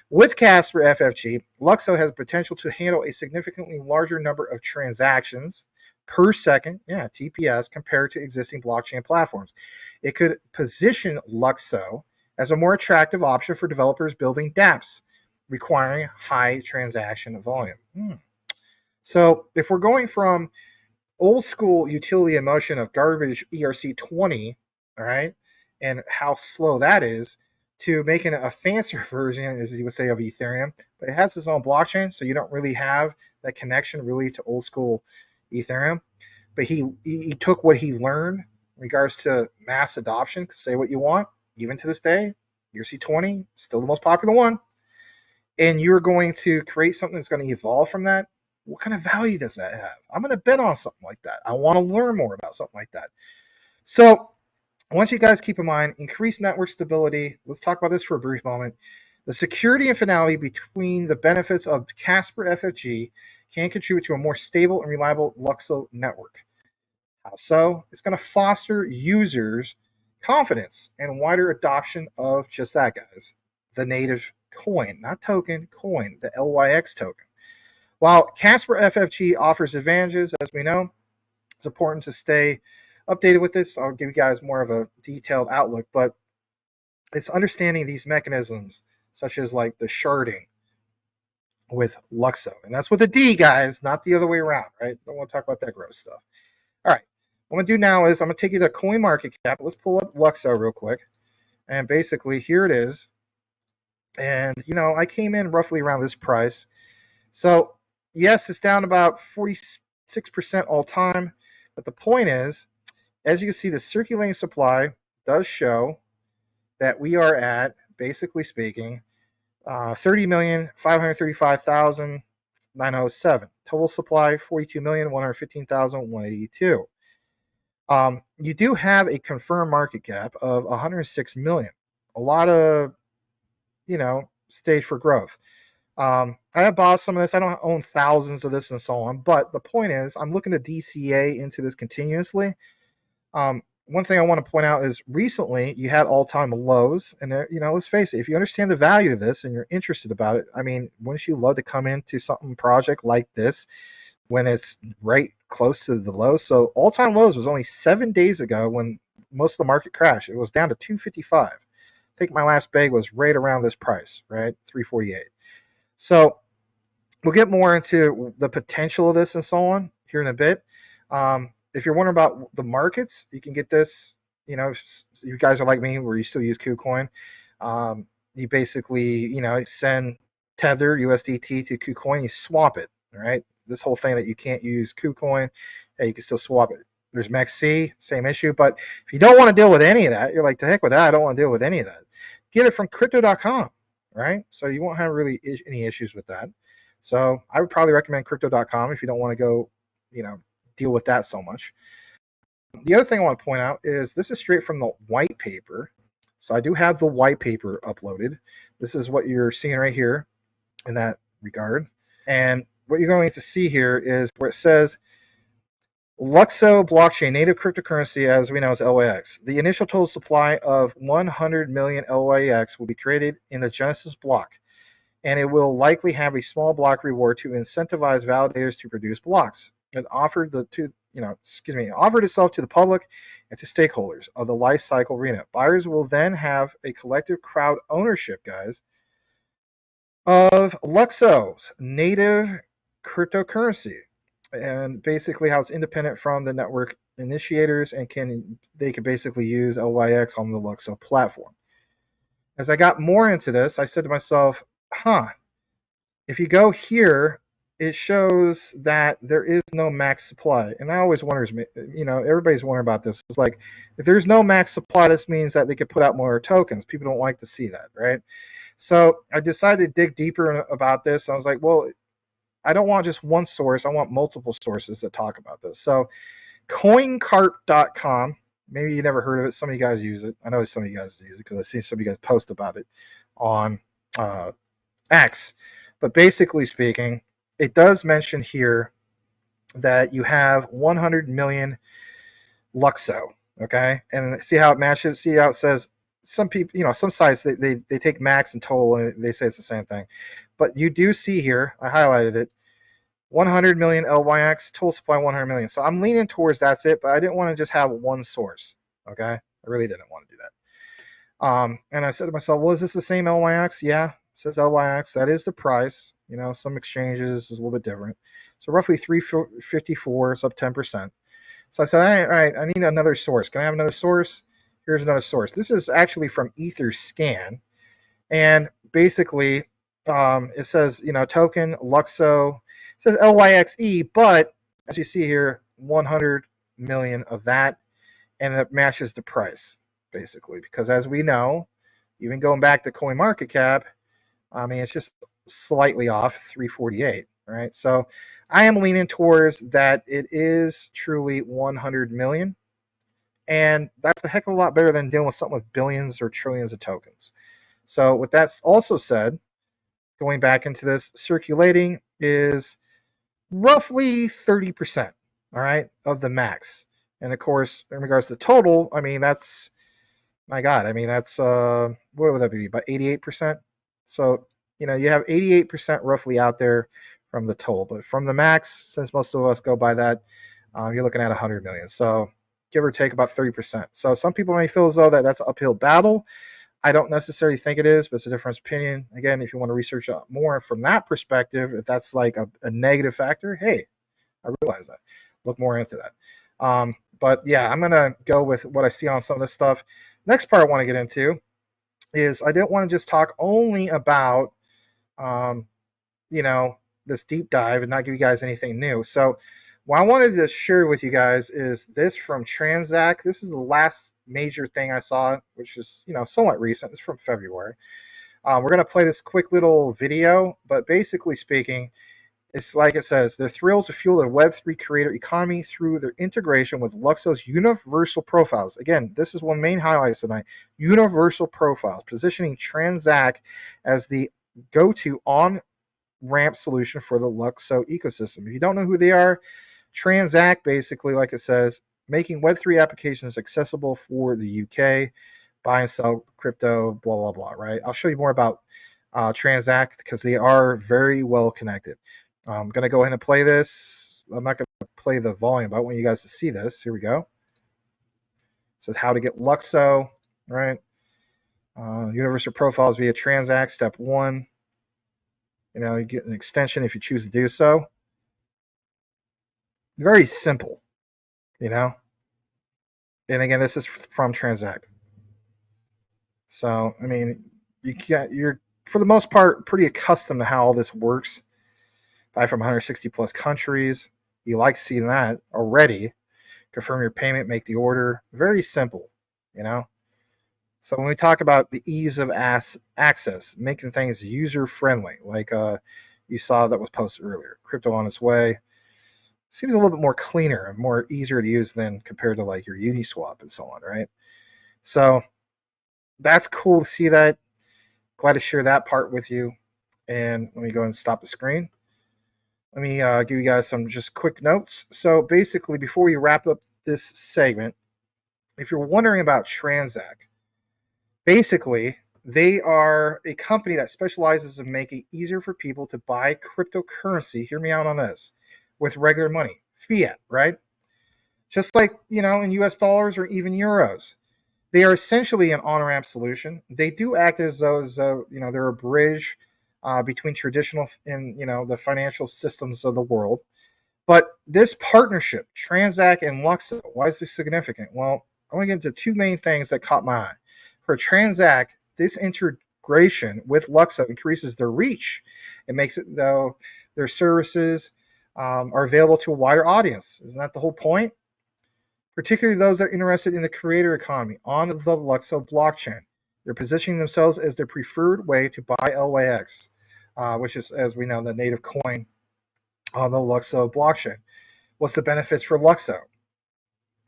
With Casper FFG, Luxo has potential to handle a significantly larger number of transactions per second, TPS, compared to existing blockchain platforms. It could position Luxo as a more attractive option for developers building dApps requiring high transaction volume. So if we're going from old school utility in motion of garbage ERC20, all right, and how slow that is, to making a fancier version, as you would say, of Ethereum, but it has its own blockchain, so you don't really have that connection really to old school Ethereum. But he took what he learned in regards to mass adoption. Say what you want, even to this day, ERC20 still the most popular one. And you're going to create something that's going to evolve from that. What kind of value does that have? I'm going to bet on something like that. I want to learn more about something like that. So I want you guys to keep in mind, increased network stability. Let's talk about this for a brief moment. The security and finality between the benefits of Casper FFG can contribute to a more stable and reliable Luxo network. How so? It's going to foster users' confidence and wider adoption of just that, guys. The native coin, not token, coin, the LYX token. While Casper FFG offers advantages, as we know, it's important to stay updated with this. I'll give you guys more of a detailed outlook, but it's understanding these mechanisms, such as like the sharding with Luxo. And that's with a D, guys, not the other way around, right? Don't want to talk about that gross stuff. All right. What I'm going to do now is I'm going to take you to CoinMarketCap. Let's pull up Luxo real quick. And basically, here it is. And, I came in roughly around this price. So, yes, it's down about 46% all time. But the point is, as you can see, the circulating supply does show that we are at basically speaking, 30,535,907. Total supply 42,115,182. You do have a confirmed market cap of 106 million. A lot of, stage for growth. I have bought some of this. I don't own thousands of this and so on, but the point is, I'm looking to DCA into this continuously. One thing I want to point out is recently you had all-time lows, and let's face it, if you understand the value of this and you're interested about it, I mean, wouldn't you love to come into something project like this when it's right close to the low? So all-time lows was only 7 days ago when most of the market crashed. It was down to 255. I think my last bag was right around this price, right, 348. So we'll get more into the potential of this and so on here in a bit. If you're wondering about the markets, you can get this. You guys are like me, where you still use KuCoin. You basically, send Tether USDT to KuCoin. You swap it. All right. This whole thing that you can't use KuCoin, hey, you can still swap it. There's MEXC, same issue. But if you don't want to deal with any of that, you're like, to heck with that. I don't want to deal with any of that. Get it from crypto.com, right? So you won't have really any issues with that. So I would probably recommend crypto.com if you don't want to go, deal with that so much. The other thing I want to point out is this is straight from the white paper. So I do have the white paper uploaded. This is what you're seeing right here in that regard. And what you're going to see here is where it says Lukso blockchain, native cryptocurrency, as we know, is LYX. The initial total supply of 100 million LYX will be created in the Genesis block, and it will likely have a small block reward to incentivize validators to produce blocks. It offered offered itself to the public and to stakeholders of the life cycle arena. Buyers will then have a collective crowd ownership, guys, of Luxo's native cryptocurrency, and basically how it's independent from the network initiators, and they could basically use LYX on the Luxo platform. As I got more into this, I said to myself, if you go here, it shows that there is no max supply. And that always wonders me, everybody's wondering about this. It's like, if there's no max supply, this means that they could put out more tokens. People don't like to see that, right? So I decided to dig deeper about this. I was like, well, I don't want just one source. I want multiple sources that talk about this. So coincart.com, maybe you never heard of it. Some of you guys use it. I know some of you guys use it because I see some of you guys post about it on X. But basically speaking, it does mention here that you have 100 million Luxo, okay? And see how it matches? See how it says some people, some sites, they take max and total and they say it's the same thing. But you do see here, I highlighted it, 100 million LYX, total supply 100 million. So I'm leaning towards that's it, but I didn't want to just have one source, okay? I really didn't want to do that. And I said to myself, well, is this the same LYX? Yeah, it says LYX. That is the price. Some exchanges is a little bit different. So roughly 354 is up 10%. So I said, all right, I need another source. Can I have another source? Here's another source. This is actually from EtherScan. And basically, it says, token, Luxo. It says LYXE, but as you see here, 100 million of that. And that matches the price, basically. Because as we know, even going back to CoinMarketCap, I mean, it's just slightly off, 348, right? So I am leaning towards that it is truly 100 million. And that's a heck of a lot better than dealing with something with billions or trillions of tokens. So with that also said, going back into this, circulating is roughly 30%, all right, of the max. And of course, in regards to total, I mean, that's, my God, I mean, that's, what would that be, about 88%? So, you have 88% roughly out there from the total. But from the max, since most of us go by that, you're looking at 100 million. So give or take about 30%. So some people may feel as though that's an uphill battle. I don't necessarily think it is, but it's a different opinion. Again, if you want to research more from that perspective, if that's like a negative factor, hey, I realize that. Look more into that. But yeah, I'm going to go with what I see on some of this stuff. Next part I want to get into is I didn't want to just talk only about, this deep dive and not give you guys anything new. So what I wanted to share with you guys is this from Transact. This is the last major thing I saw, which is, somewhat recent. It's from February. We're going to play this quick little video, but basically speaking, it's like it says, they're thrilled to fuel their Web3 creator economy through their integration with Luxo's universal profiles. Again, this is one main highlight tonight. Universal profiles, positioning Transact as the go-to on-ramp solution for the Luxo ecosystem. If you don't know who they are, Transact, basically, like it says, making Web3 applications accessible for the UK, buy and sell crypto, blah, blah, blah, right? I'll show you more about Transact because they are very well connected. I'm going to go ahead and play this. I'm not going to play the volume, but I want you guys to see this. Here we go. It says how to get Luxo, right? Universal profiles via Transact, step 1. You get an extension if you choose to do so. Very simple, And again, this is from Transact. So, you're, for the most part, pretty accustomed to how all this works. Buy from 160 plus countries. You like seeing that already. Confirm your payment, make the order. Very simple, So when we talk about the ease of access, making things user friendly, like you saw that was posted earlier, crypto on its way, seems a little bit more cleaner and more easier to use than compared to like your Uniswap and so on, right? So that's cool to see that. Glad to share that part with you. And let me go and stop the screen. Let me give you guys some just quick notes. So basically, before we wrap up this segment, if you're wondering about Transact, basically, they are a company that specializes in making it easier for people to buy cryptocurrency. Hear me out on this. With regular money, fiat, right? Just like, in US dollars or even euros. They are essentially an on-ramp solution. They do act as those, they're a bridge between traditional and, the financial systems of the world. But this partnership, Transact and Luxo, why is this significant? Well, I want to get into two main things that caught my eye. For Transact, this integration with Luxo increases their reach. It makes it, though, their services are available to a wider audience. Isn't that the whole point? Particularly those that are interested in the creator economy on the Luxo blockchain. They're positioning themselves as the preferred way to buy LYX, which is, as we know, the native coin on the Luxo blockchain. What's the benefits for Luxo?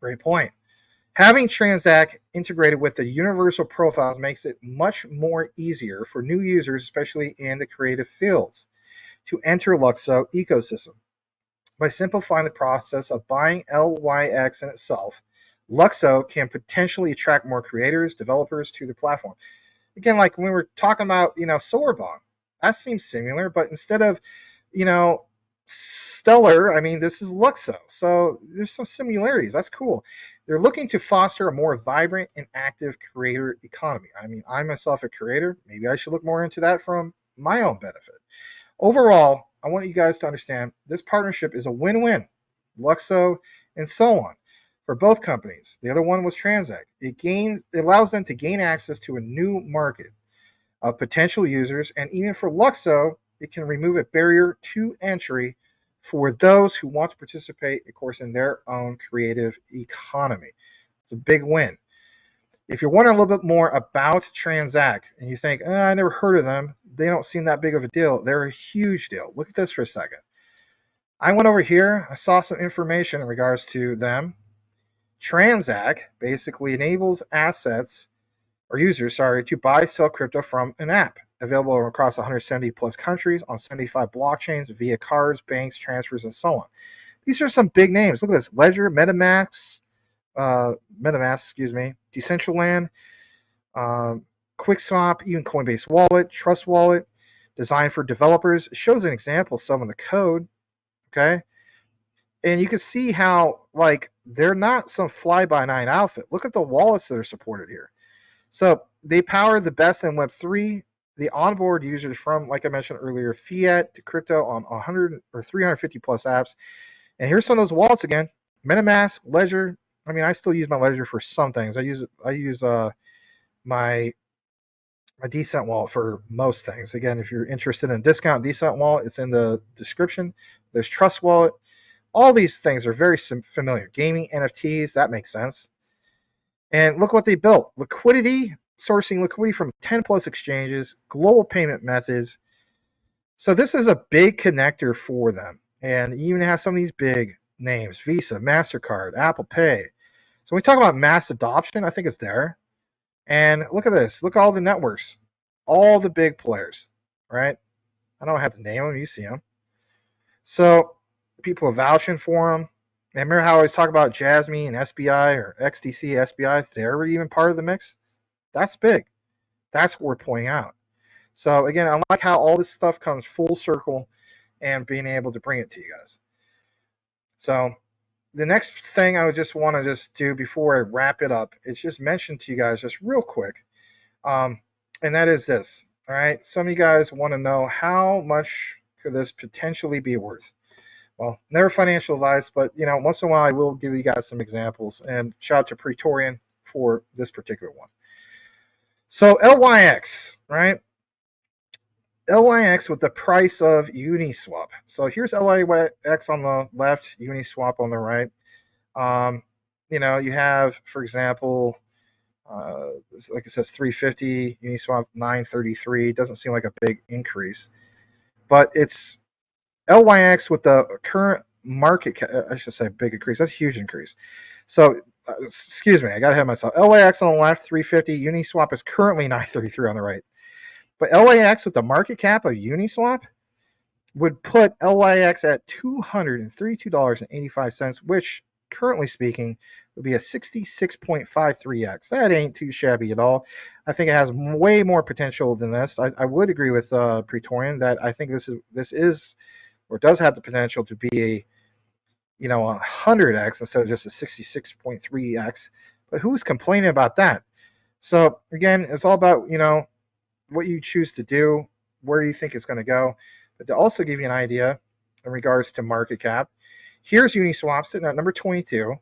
Great point. Having Transact integrated with the universal profiles makes it much more easier for new users, especially in the creative fields, to enter Luxo ecosystem. By simplifying the process of buying LYX in itself, Luxo can potentially attract more creators, developers to the platform. Again, like when we were talking about, Solar that seems similar, but instead of, Stellar, this is Luxo. So there's some similarities. That's cool. They're looking to foster a more vibrant and active creator economy. I myself a creator. Maybe I should look more into that from my own benefit. Overall, I want you guys to understand this partnership is a win-win. Luxo and so on for both companies. The other one was Transact. It allows them to gain access to a new market of potential users, and even for Luxo, it can remove a barrier to entry for those who want to participate, of course, in their own creative economy. It's a big win. If you're wondering a little bit more about Transact and you think, I never heard of them, they don't seem that big of a deal. They're a huge deal. Look at this for a second. I went over here. I saw some information in regards to them. Transact basically enables users, to buy, sell crypto from an app available across 170 plus countries on 75 blockchains via cards, banks, transfers, and so on. These are some big names. Look at this: Ledger, MetaMask, Decentraland, QuickSwap, even Coinbase Wallet, Trust Wallet, designed for developers. It shows an example of some of the code, okay? And you can see how, they're not some fly-by-night outfit. Look at the wallets that are supported here. So they power the best in Web3. They onboard users from, like I mentioned earlier, fiat to crypto on 100 or 350 plus apps. And here's some of those wallets again: MetaMask, Ledger. I still use my Ledger for some things. I use my Decent wallet for most things. Again, if you're interested in a discount Decent wallet, it's in the description. There's Trust Wallet. All these things are very familiar. Gaming, NFTs, that makes sense. And look what they built. Sourcing liquidity from 10 plus exchanges, global payment methods. So this is a big connector for them. And you even have some of these big names, Visa, MasterCard, Apple Pay. So when we talk about mass adoption, I think it's there. And look at this. Look at all the networks. All the big players, right? I don't have to name them. You see them. So people are vouching for them. And remember how I always talk about JASMY and SBI or XDC, SBI? They're even part of the mix. That's big. That's what we're pointing out. So again, I like how all this stuff comes full circle and being able to bring it to you guys. So the next thing I would just want to just do before I wrap it up is just mention to you guys just real quick. And that is this. All right. Some of you guys want to know how much could this potentially be worth? Well, never financial advice, but once in a while I will give you guys some examples. And shout out to Praetorian for this particular one. So LYX, right? LYX with the price of Uniswap. So here's LYX on the left, Uniswap on the right. You have, for example, like it says 350, Uniswap 933. Doesn't seem like a big increase, but it's LYX with the current market cap. I should say big increase. That's a huge increase. So excuse me, I got ahead of myself. LYX on the left, 350. Uniswap is currently 933 on the right. But LYX with the market cap of Uniswap would put LYX at $232.85, which, currently speaking, would be a 66.53x. That ain't too shabby at all. I think it has way more potential than this. I would agree with Praetorian that I think this is or does have the potential to be a 100x instead of just a 66.3x. But who's complaining about that? So again, it's all about what you choose to do, where you think it's going to go. But to also give you an idea in regards to market cap, here's Uniswap sitting at number 22.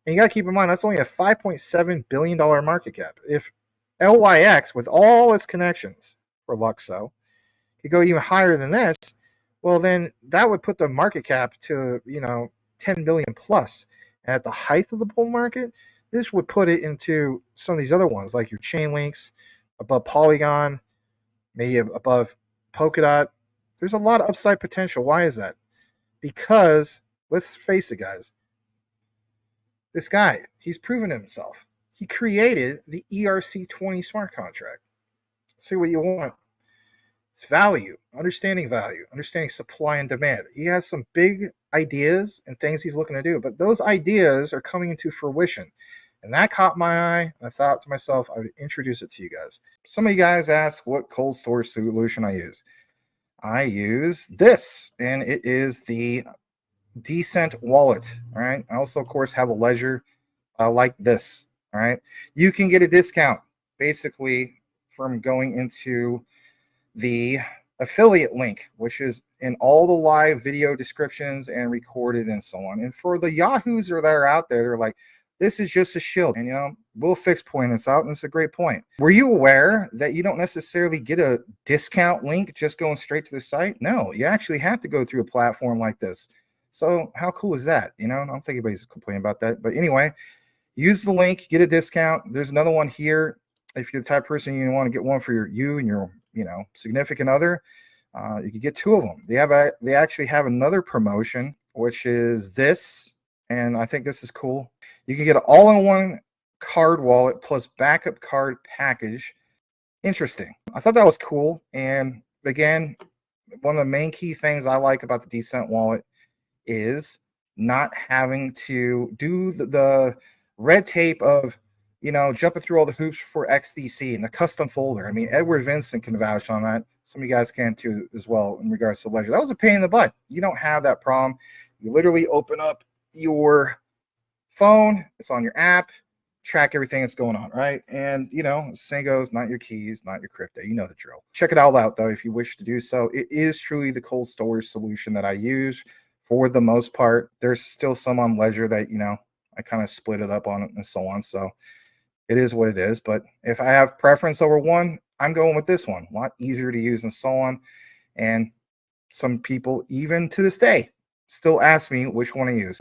And you got to keep in mind, that's only a $5.7 billion market cap. If LYX, with all its connections for Lukso, could go even higher than this, well, then that would put the market cap to, 10 billion plus. And at the height of the bull market, this would put it into some of these other ones, like your Chainlinks, above Polygon, maybe above Polkadot. There's a lot of upside potential. Why is that? Because, let's face it, guys, this guy, he's proven himself. He created the ERC20 smart contract. See what you want. It's value, understanding supply and demand. He has some big ideas and things he's looking to do, but those ideas are coming into fruition. And that caught my eye, and I thought to myself, I would introduce it to you guys. Some of you guys asked what cold storage solution I use. I use this, and it is the Decent wallet. All right. I also, of course, have a ledger like this. All right. You can get a discount basically from going into the affiliate link, which is in all the live video descriptions and recorded and so on. And for the yahoos that are out there, they're like, this is just a shield. And, we'll fix point this out. And it's a great point. Were you aware that you don't necessarily get a discount link just going straight to the site? No, you actually have to go through a platform like this. So how cool is that? I don't think anybody's complaining about that. But anyway, use the link, get a discount. There's another one here. If you're the type of person you want to get one for you and your significant other, you can get two of them. They actually have another promotion, which is this, and I think this is cool. You can get an all-in-one card wallet plus backup card package. Interesting. I thought that was cool. And again, one of the main key things I like about the Decent wallet is not having to do the red tape of jumping through all the hoops for XDC and the custom folder. I mean, Edward Vincent can vouch on that. Some of you guys can too as well in regards to Ledger. That was a pain in the butt. You don't have that problem. You literally open up your phone, it's on your app, track everything that's going on, right? And saying goes, not your keys, not your crypto. You know the drill. Check it all out though if you wish to do so. It is truly the cold storage solution that I use for the most part. There's still some on Ledger that I kind of split it up on it and so on. So it is what it is. But if I have preference over one, I'm going with this one. A lot easier to use and so on. And some people, even to this day, still ask me which one to use.